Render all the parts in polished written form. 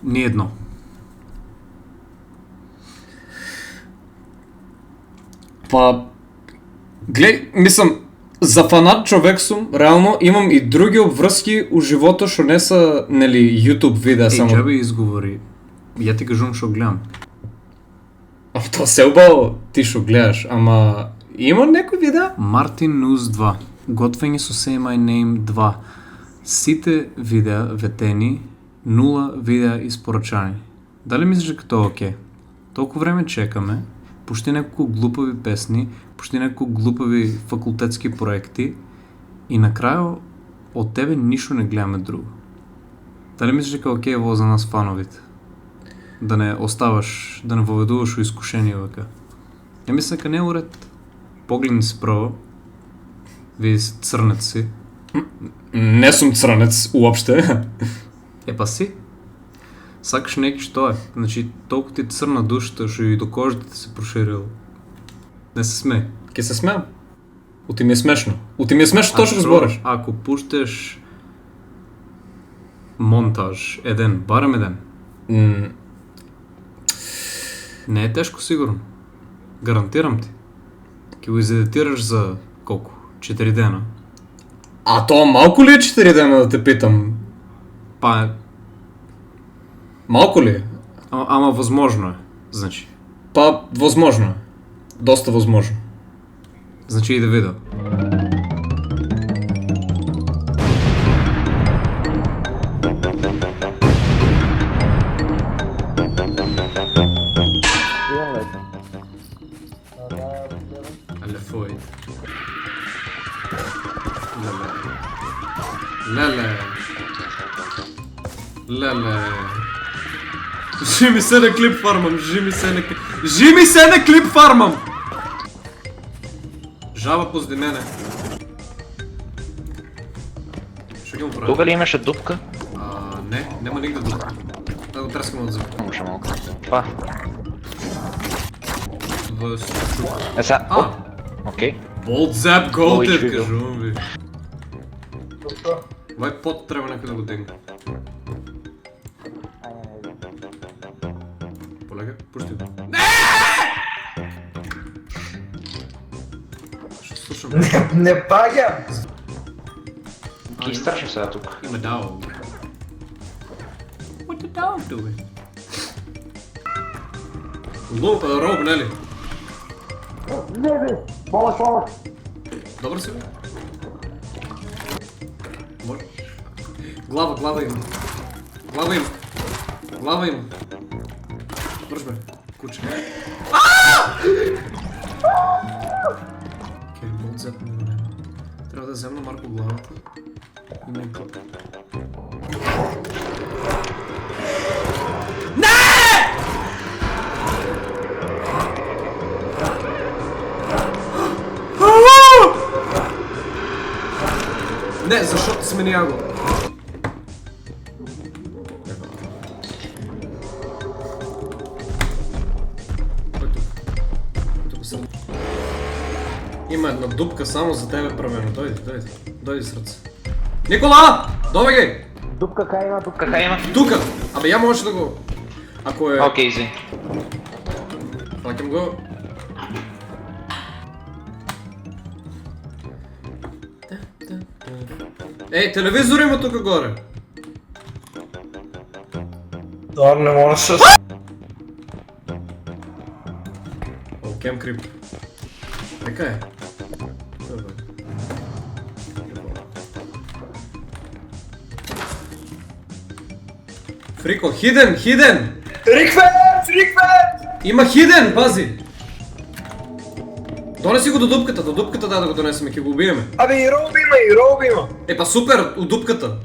Ни едно. Па... Глей, мислам, за фанат човек сум, реално имам и други обвръзки у живота, што не са, нели, YouTube видеа само. Джабе изговори. Я ти кажувам што гледам. А то се убаво ти што гледаш, ама има некои видеа? Martin News 2. Готвење со Say My Name 2. Сите видеа ветени, 0 видеа испорачани. Дали мислиш дека тоа окей? Толку време чекаме, почти неколку глупави песни, почти неколку глупави факултетски проекти и на крај од тебе ништо не гледаме друго. Дали мислиш дека окей во за нас фановите? Да не оставаш, да не воведуваш у искушение вака. Ја мисля дека не е уред. Погледни се право. Види се црнец си. Не сум црнец уопште. Па си. Сакаш неки што е. Значи толку ти црна душата што и до кожата ти се проширила. Не се смей. Ке се смеам. Ути ми е смешно. Ути ми е смешно тоа што збориш. Ако пуштеш монтаж еден, барем еден. Не е тешко сигурно. Гарантирам ти. Ке го изедитираш за колку? 4 дена. А тоа малку ли е 4 дена да те питам? Па Малку ли е? ама възможно е. Значи. Па, возможно е. Доста возможно. Значи и да видя. Алефой. Леле. Жими се на клип фармам, жими се на клип фармам! Жаба позади мене. Ще ги му правя. Тук ли имаше дупка? Не, няма нигде дупка. Да го трескам отзад. Може малко. Това. Сега. Окей. Болт зап голдер, Ой, кажувам ви. Вай пот трябва някой да го дигне. Полега, пушти го. Ще слушам. Не пагам! Ки изтърши сега тук. Има дао. What the dog doing? Роб, нали? Не бе! Бала. Добър си бе? Глава има. Глава има. Бърж бе, куче. Окей, болт зап не няма. Трябва да вземна Марко главата. Има и глава. Не, защото смени го. Има една дупка само за тебе правено. Дойди с ръце. Никола! Довегай! Дупка кай има, Тука! Абе я може да го... Ако е... Окей, изи. Факем го. Ей, телевизор има тука горе! Това не можеш да... О, кем крип. Така е. Фрико, хиден! Риквет! Има хиден, пази! Донеси го до дупката да го донесеме, ке го убиеме. Абе и роб има! Епа супер, от дупката!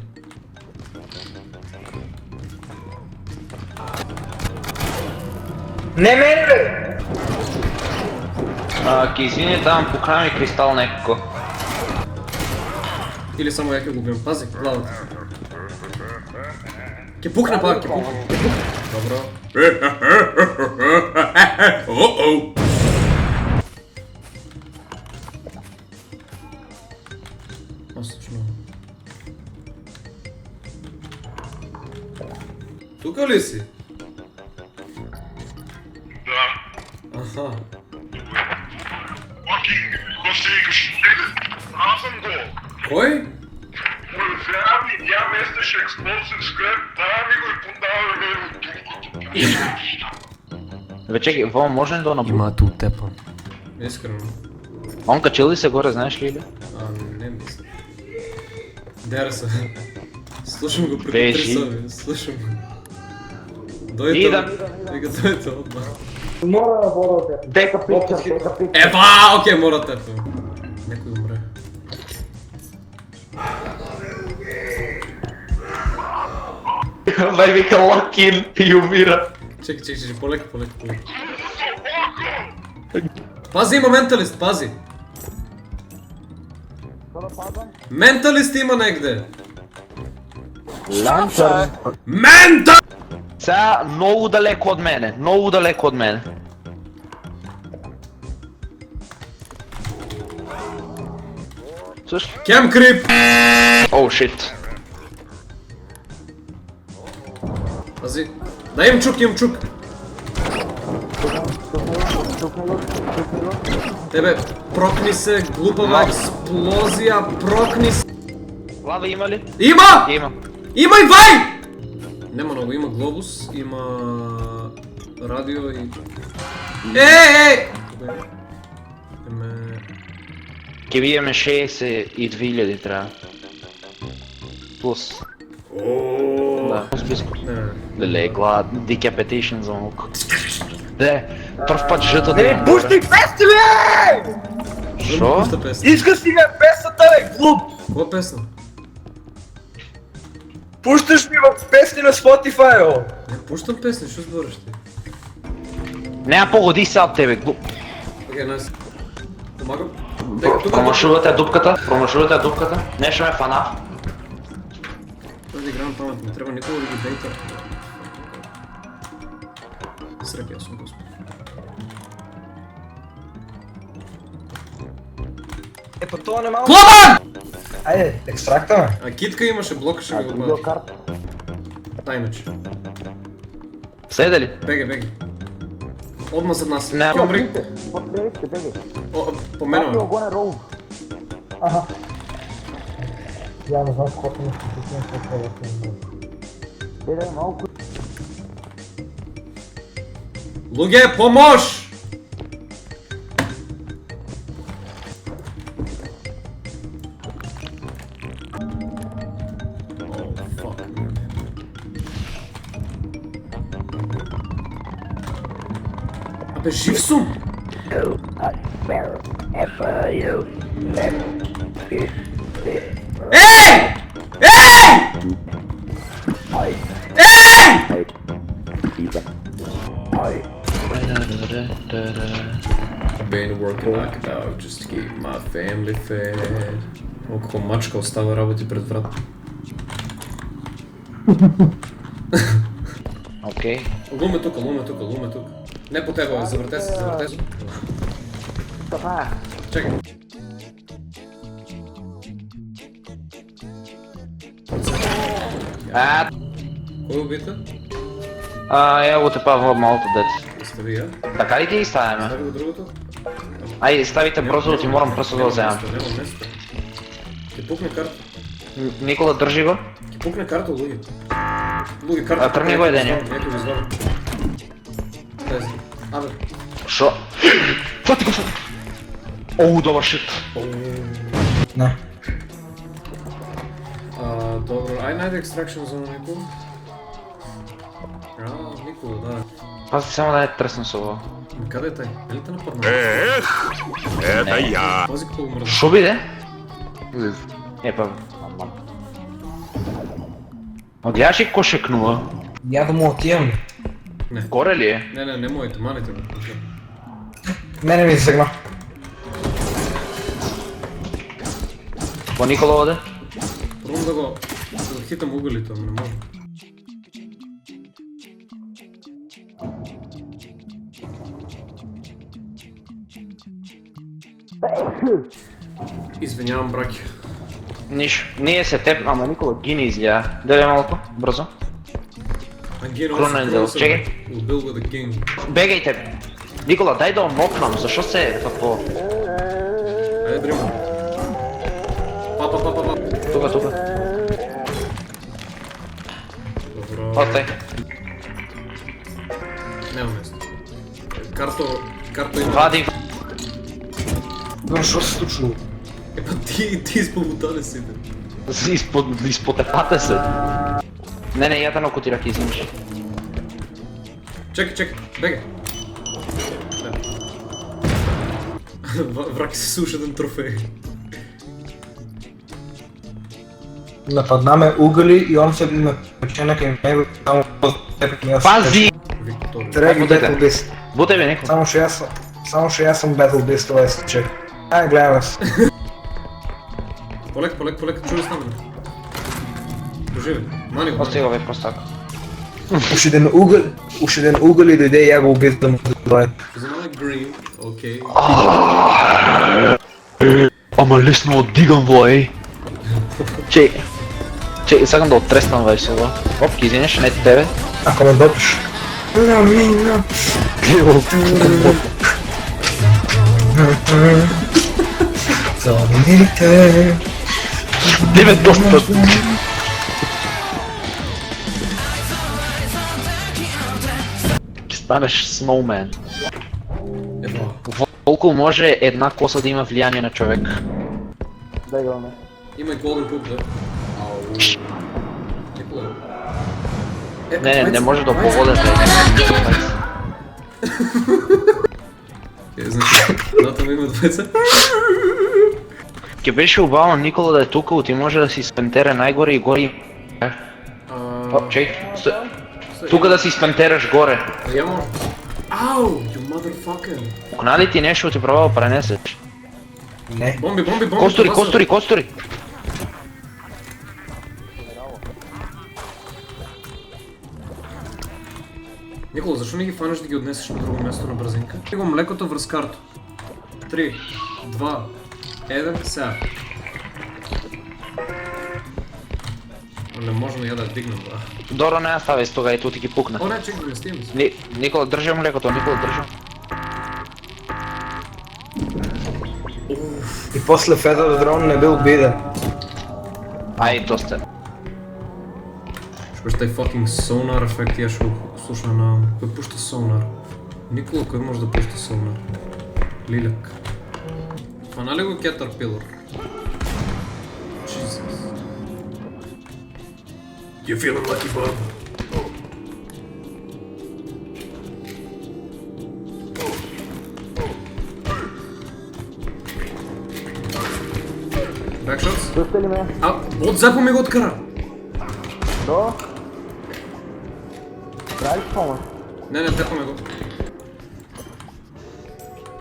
Не мене бе! Ки извини, давам покрая ми кристал некако. Или само я ке го убием, пази, главата. Ке пукне пак, ке пукне. Добро. О-о! Остачно. Тука ли си? Да. Аха. Какво ще викаш? Аз съм го. Кой? Взема ми, тя местеше експлозив скреп, дава ми го и подава ми от другото. Бе, чекай, Вова, може ли да набуди? Има ту тепа. Искрено. Он качил ли се горе, знаеш ли? Не мисля. Дера се. Слушам го преди Бежи. 3 съби. Слушам го. Дойде. Идам. Вика, дойде отма. Мора да вода те. Дека Еба, окей, мора да тепа. Някой умре. Дай вика лакин и умира. Чекай, полека. Пази, има менталист, пази! Менталист има негде! Лантърн. Мента! Сега много далеко от мене, много далеко от мене. Също? Кем крип! Оу, шит. Пази. Да, имам чук! Тебе, прокни се, глупава експлозия, прокни се! Лава има ли? Има! Има. Има и вай! Нема много, има глобус, има радио и... Ей! Ке ви имаме 62 000 трябва. Плюс. Да, плюс близко. Леле, глад, decapitation за малко. Де, пръв път жъта да имам. Пусти песни, бе! Шо? Пуща песна. Искаш си ме песната, бе, глуп! Кога песна? Пущаш ми в песни на Spotify, о! Не пущам песни, що сбориш ти? Няма по-годи сега от тебе, глуп. Окей, найс. Помагам. Промашувате дупката, Не ще ме фана. Този играм памет, не трябва никога да ги бейта. Срък ясно, господи. Ето това не малко. Плаван! Айде, екстракта ме. А китка имаше, блока ще го обадиш. Тайначе. Седа ли? Беги. Одма зад нас. Не, Кьомри. По мене. Я не знам колко ми ще прикинем какво да се Луге, помощ! Абе, жив сум! Ей! Been working like a dog just to keep my family fed. О, какво мачка остава работи пред врата. Окей. Луме тук. Не по тебе, завърте се. Чакай. Кой убита? Ело те пава малото дете. Остави я. Така ли ти ги ставяме? Остави го другото. Айде, ставите бързо, да ти морам просто да го вземам. Няма место. Ти пукне карта. Никола, държи го. Ти пукне карта, Луги. Луги, карта. Тръгни го, Еденя. Някой го извади. Тези. Абе. Шо? Фати го! Оу, добър шит. Не. Добро, ай найде екстракшн зона Никол. Никол, да. Пази само да не тресна сова. Къде е тай? Дали те нападна? Это я. Пази какво го мръзна. Шо биде? Епа. Гледаш ли какво шекнува? Я да му отивам. Горе ли е? Не моите, маните го. Мене ми засегна. По Никола оде? Пробвам да го хитам угълите, но не мога. Извинявам, браки. Нищо. Ние се теб, ама Никола гини изля. Дай малко, бързо. Кронендел, чекай. Убил with a king. Бегајте. Никола, дај да омокнам, зашо се како... Ајде брима. Па. Тука. Добро. Остај. Нема место. Карто има. Вади. Што се случило? Епа ти исполутане сите. Испотепате се. Не, ја те накутира ки изимиш. Чекай, бегај. Враки се суша еден трофеј. Нападнаме угли и он се ме печена кај него само Пази! Виктор. Драги Бутете. Battle Beast. Буте бе некој. Само што јас сум Battle Beast, ова е случај. Ај, гледам вас. Полека, чули с нами. Поживи, мани го. Ости го ве простак. Уште еден угол и дојде и ја го убив да му дојде. Знаме green, окей. Ама лесно оддигам во, еј. Чеј, сакам да оттрестам вај сега. Оп, ки извинеш, не тебе. Ако ме допиш. Замините. Тебе доста. Ќе станеш snowman. Ева, Волку може една коса да има влијание на човек. има и golden poop, да. Ау. Никола. Не може да поводете. Значи, дата ми има двеца. Ќе беше убаво Никола да е тука, ти може да си спентере најгоре и горе. Оп, чеј. Тука да си спентереш горе. Ја може. Ау, you motherfucker. Окнали ти нешто ти пробава да пренесеш. Не. Бомби. Костури. Никола, зашо не ги фанеш да ги однесеш на друго место на брзинка? Него млекото врз карто. 3, 2, 1, сега. Не можам ја да дигнам, да. Доро не ја стави стога и тут ти ги пукна. О, не, чек да не стигам. Никола, држи млекото, држи. И после Feather Drone не бил биден. Ај, доста. Шкош тај fucking sonar ефект ја шо слуша на... Кој пушта sonar? Никола, кој може да пушта sonar? Лилек. Фанали го Caterpillar? Jesus. You feeling lucky, bub? Backshots? Пустили ме? А, от запо ми го откара! До? Правиш помощ? Не, тепаме го.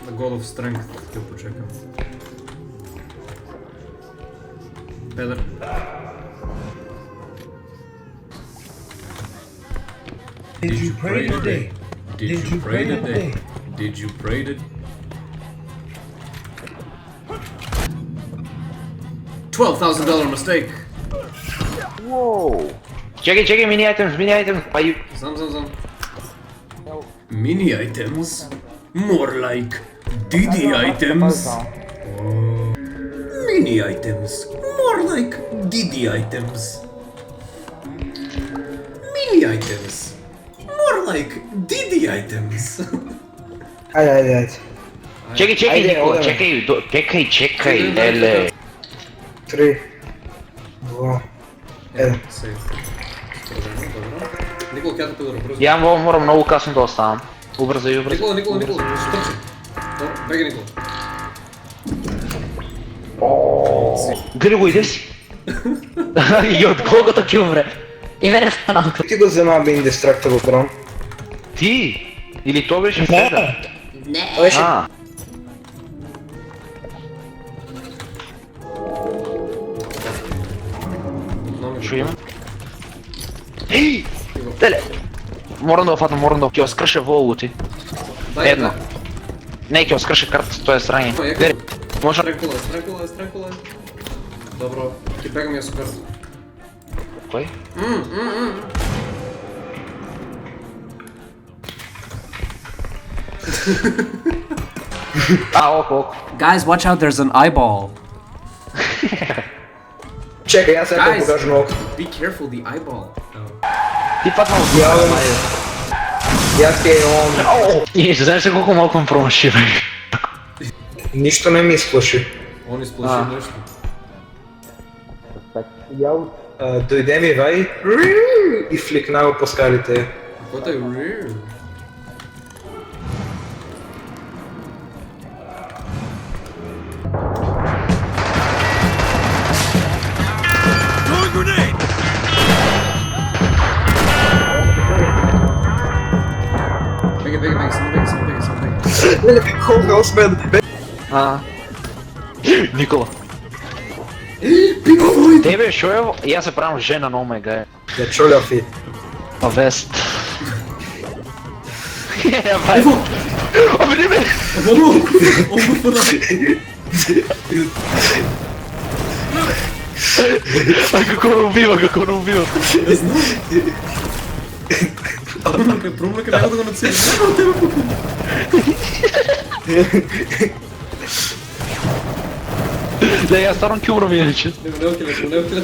The God of Strength, ќе го почекам. Педер. Did you pray today? Did you pray today? Did you pray today? $12,000 mistake! Чекай, мини items, па ю... Знам. Mini items? More like Didi items? Mini items? More like Didi items? Mini items? More like Didi items? Ајде. Чекай, Никола, чекај, еле. 3, 2, 1. Никола, ќе те добро. Ја морам многу касно да оставам. Убрзај. Никола, спрчи. Добро, бега Никола. Гледай го, иде си. И од колкото ќе умре. И мене стана. Ти го зема би Indestructible Drone? Ти? Или то беше Феда? Не. Беше А. Шо има? Еј! Теле! Морам да го фатам, ќе го скрше во лути. Едно. Не, ќе го скрше карта, тоа е срање. Гледай, може... Стрекула. Добро, ќе бегам ја со карта. Кој? Ок. Guys, watch out, there's an eyeball. Чекай, аз сега Guys. покажу малко. Be careful, the eyeball. Ти паднал от Я и аз ти имам... И знаеш ли колко малко ме промаши, бе? Нищо не ми изплаши. Он изплаши нещо. Дойде ми Вай и фликна го по скалите. Каквото е rear. Бега, само бега. Колко осмен. Никола. Тебе, шо е? И аз се правим жена на Омега, е. Я чоляфи. Па вест. Бай. Обри ме! Како не убива? Промлека няма да го нацели. Да, јас ставам ќе умрам иначе. Не отиде.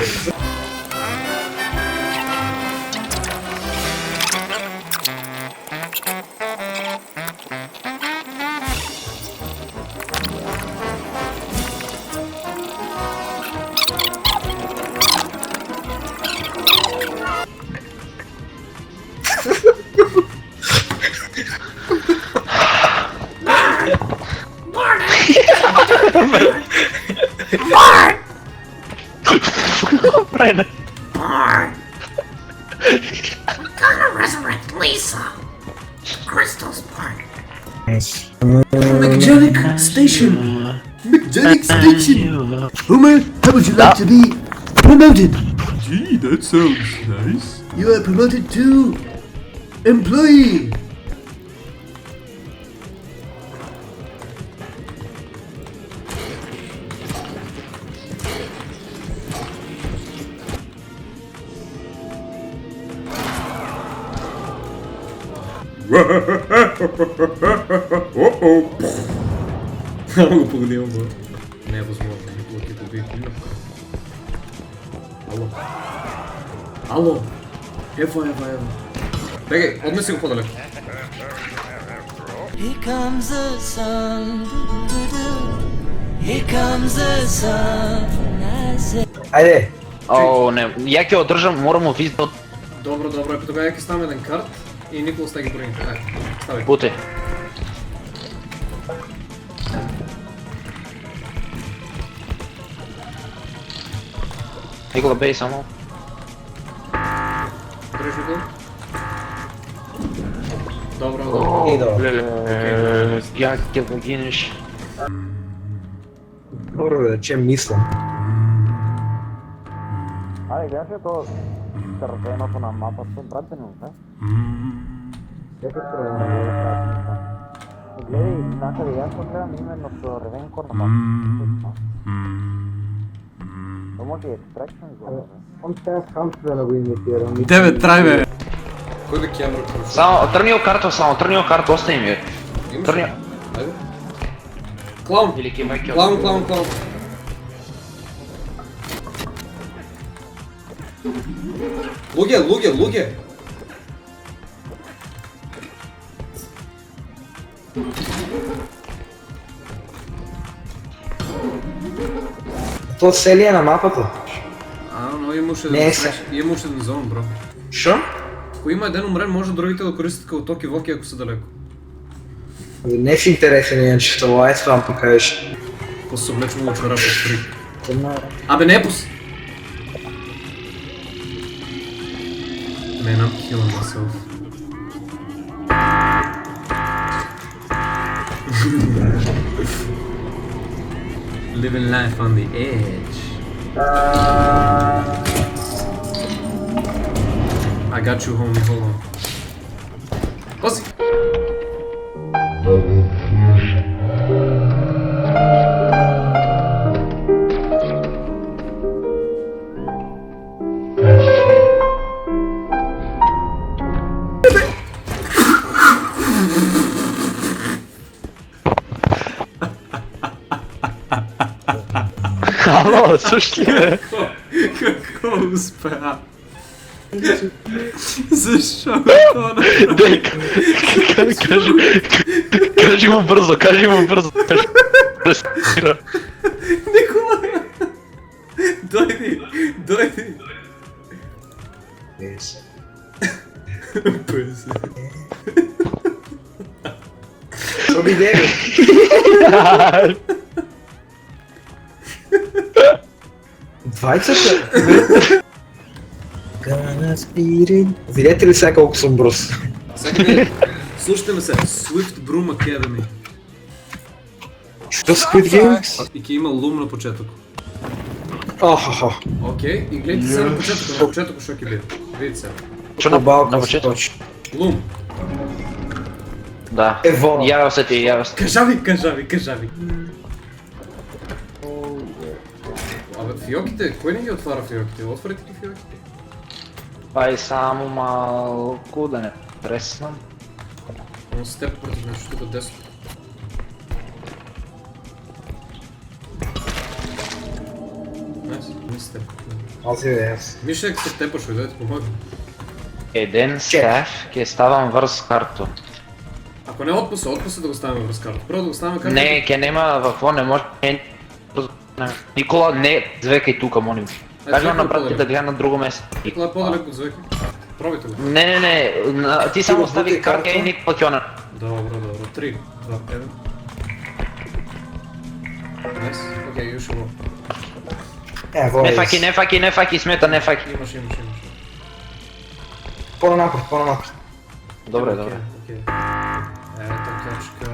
Правильно. Resurrect Lisa. Crystal's Park. Magnetic Station! Magnetic Station! Homer, how would you like to be promoted? Gee, that sounds nice. You are promoted to employee. Ама го погодил, бе. Не е възможно, никога ти побих клинък. Ало. Ева. Бегай, отнеси го по-далеко. Here comes the sun. Here comes the sun. I say. Ајде. О, не, ја ќе одржам, морам визда од Добро, е тогава ја ќе ставам еден карт и Николас те ги броим. Стави. пути. Никола, бей само. Дръж, Никола. Добро. И добро. Леле, ја ќе загинеш. Добро да речем мислам. Ајде, гледаш ли то црвеното на мапата, пратено, не? Дека црвено. Гледај, накаде јас го гледам именно црвенко на мапата. То може и екстракшн зона, бе. Он сега хамствено да го имитирам. Тебе, трај бе. Кој да камера кружи? Само тргни карта, остави ми. Тргни. Ајде. Клаун. Или ќе ме ќе. Клаун. Луѓе. То се ли е на мапата? Но имаше Не се. еден зон, бро. Шо? Ако има еден умрен, може другите да користат като токи-воки, ако са далеко. Не си интересен иначе това, това му покажеш. После се облечем го чара по стрик. Абе, не е пус... Man, I'm killing myself. Living life on the edge. I got you, homie. Hold on. Pussy. Ало, слушай ли бе? Какво успя? Защо това? Дей, кажи му бързо. Никола! Дойди! Пъси. Соби Деви. Двайцата? Видете ли сега колко съм бърз? Сега слушайте ме се, Swift Broom Academy. Що Squid Games? И ки има лум на почетък. Охо. Окей, и гледайте сега на почетък шоки бе. Видите сега. Що на Обалка почет? скочи. Лум. Да. Ево. Ява се ти, ява се. Кажа ви. Абе, фиоките, кой не ги отваря фиоките? Отварите ли фиоките? Това е само малко да не преснам. Он с теб против нещо тук 10. Не с теб. Ази бе, аз. Миша, ако се тепаш, да ти помогна. Един став, ке ставам върз карто. Ако не отпуса да го ставим връз карта. Първо да го ставим карта. Не, ке нема какво, не може. Никола, не, звекай тука, молим. Кажа на брат ти да гледа на друго место. Никола е по-далеко от звеки. Пробайте го. Не, ти само стави карта и ник пътьона. Добро. 3, 2, 1. Найс. Окей, юшо. Ево, Не факи, смета, не факи. Имаш. По-напред. Добре. Окей. Такачка,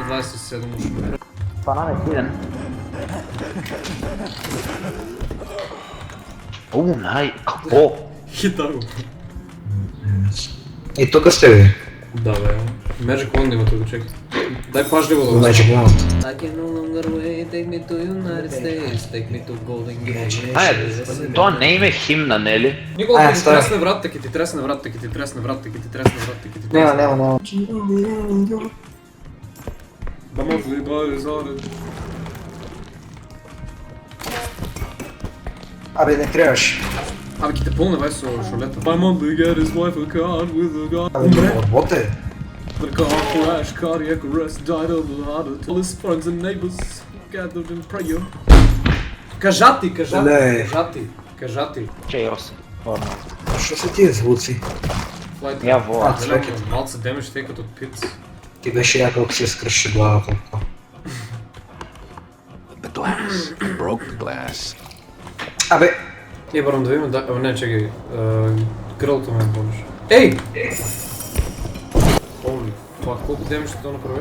127 ушко. Фана ме хиден. Какво? Хита го. И тук сте ви. Да бе. Magic Wand има тук, чекай. Дай пажливо да го Magic Wand. I can no longer wait, take me to United States, take me to Golden Gate. Това не име химна, не ли? Никола, ки ти става. тресне вратата, ки ти тресне вратата. Няма. Да може ли бъде зорен? Абе, не трябваше. Абе, ки те пълне бе с шолета. My mom to get his wife a card with a gun. Абе, не работе. The car crash, cardiac arrest, died of the heart. All his friends and neighbors gathered in prayer. Кажати. Че Йоси. Що са тия звуци? Я вола. Малко се демеш, тъй като пиц. Ти беше якълко се скръщи главата. The glass. I broke the glass. Абе, Барам да видим, да, не, чекай. Грълто ме помниш. Ей! Holy fuck, колко демеш ще то направи?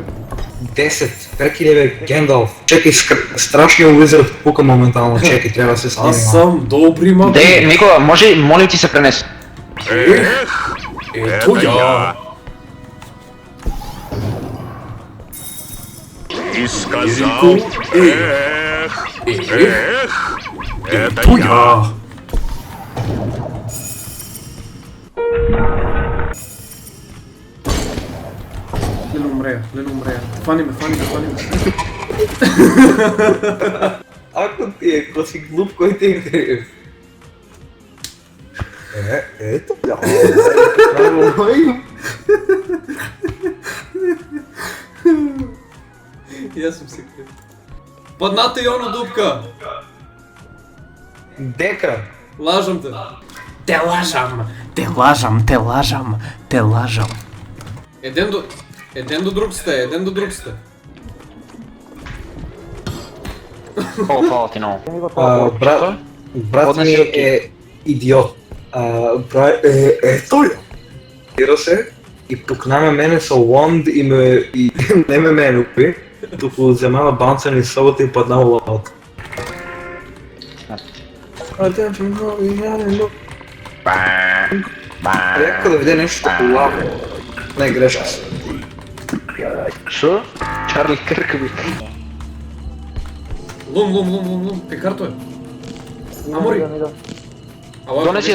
10. Преки ли бе, Гендалф? Чекай, страшният уизърд пука моментално, чекай, трябва да се снимам. Аз съм добри мапи. Де, Никола, моля ти се пренес. Ето я! И сказал, это я. Леле умрея. Фани ме. Ако ти е, ако си глуп, кой ти е? Ето я. И аз съм се крив. Падната Йоно дупка! Дека. Лажам те. Те лажам. Един до друг сте. Хвала ти много. Брат ми е идиот. Ето я. Тира се и покнаме мене са лонд и не ме лупи, докато вземава баунсън и собата и паднал лаут. Рядко да видя нещо такова лаво. Не, грешка се. Шо? Чарли Къркъби. Лум. Какарто е? Амори.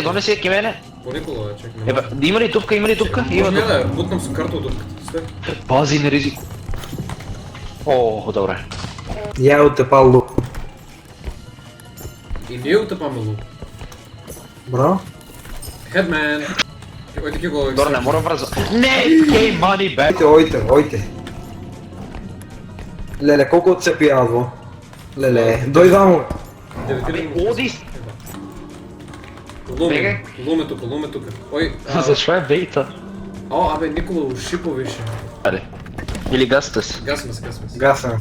Донеси я ки мене. По Никола, чекай. Има ли тупка? Може ли да бутнам с карта от дупката? Стой. Пази на ризик. О, добре. Я от тепал луп. И ние утъпаме лук. Бро? Хедмен! Ой, таки го... Добре, не мора връза. Не! Гей мани бек! Ojte. Леле, колко отцепи Адво? Леле, дой дамо. Оди! Луме тука. Ой, Защо е бейта? о, абе, Никола, уши повише. Аре. Или гастас. Гасме се. Гасен.